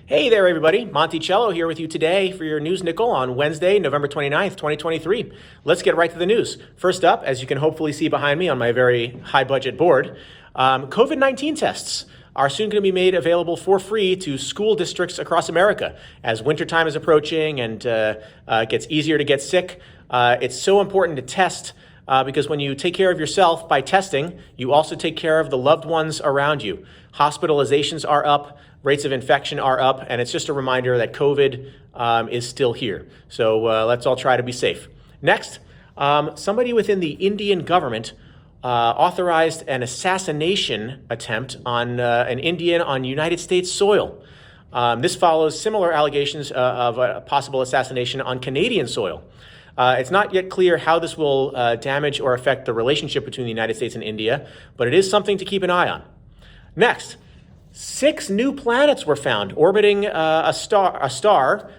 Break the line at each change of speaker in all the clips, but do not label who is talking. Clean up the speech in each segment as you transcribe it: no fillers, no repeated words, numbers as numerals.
Hey there, everybody. Monticello here with you today for your News Nickel on Wednesday, November 29th, 2023. Let's get right to the news. First up, as you can hopefully see behind me on my very high-budget board, COVID-19 tests are soon going to be made available for free to school districts across America. As wintertime is approaching and it gets easier to get sick, it's so important to test because when you take care of yourself by testing, you also take care of the loved ones around you. Hospitalizations are up, rates of infection are up, and it's just a reminder that COVID is still here. So let's all try to be safe. Next, somebody within the Indian government authorized an assassination attempt on an Indian on United States soil. This follows similar allegations of a possible assassination on Canadian soil. It's not yet clear how this will damage or affect the relationship between the United States and India, but it is something to keep an eye on. Next, 6 new planets were found orbiting a star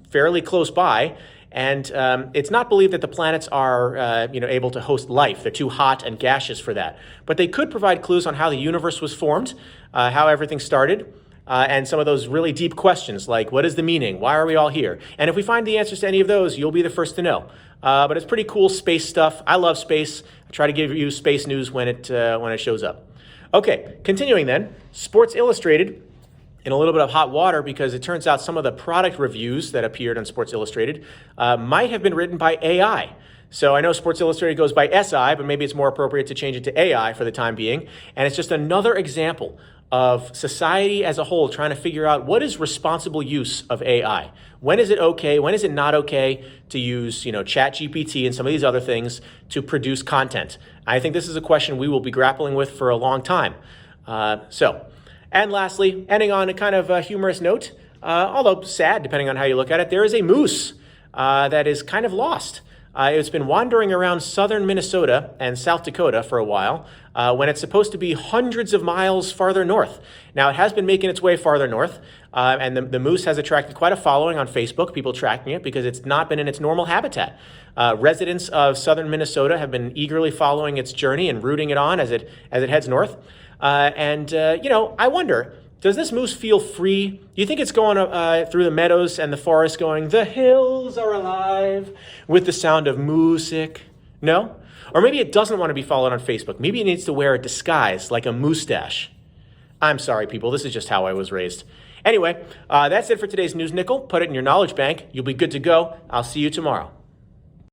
fairly close by, and it's not believed that the planets are able to host life. They're too hot and gaseous for that. But they could provide clues on how the universe was formed, how everything started, and some of those really deep questions like, what is the meaning? Why are we all here? And if we find the answers to any of those, you'll be the first to know. But it's pretty cool space stuff. I love space. I try to give you space news when it shows up. Okay, continuing then, Sports Illustrated in a little bit of hot water because it turns out some of the product reviews that appeared on Sports Illustrated might have been written by AI. So I know Sports Illustrated goes by SI, but maybe it's more appropriate to change it to AI for the time being. And it's just another example of society as a whole trying to figure out what is responsible use of AI. When is it okay? When is it not okay to use, ChatGPT and some of these other things to produce content? I think this is a question we will be grappling with for a long time. And lastly, ending on a kind of a humorous note, although sad depending on how you look at it, there is a moose that is kind of lost. It's been wandering around southern Minnesota and South Dakota for a while when it's supposed to be hundreds of miles farther north. Now, it has been making its way farther north, and the moose has attracted quite a following on Facebook, people tracking it, because it's not been in its normal habitat. Residents of southern Minnesota have been eagerly following its journey and rooting it on as it heads north. I wonder, does this moose feel free? Do you think it's going through the meadows and the forest going, the hills are alive, with the sound of music? No? Or maybe it doesn't want to be followed on Facebook. Maybe it needs to wear a disguise like a mustache. I'm sorry, people. This is just how I was raised. Anyway, that's it for today's News Nickel. Put it in your knowledge bank. You'll be good to go. I'll see you tomorrow.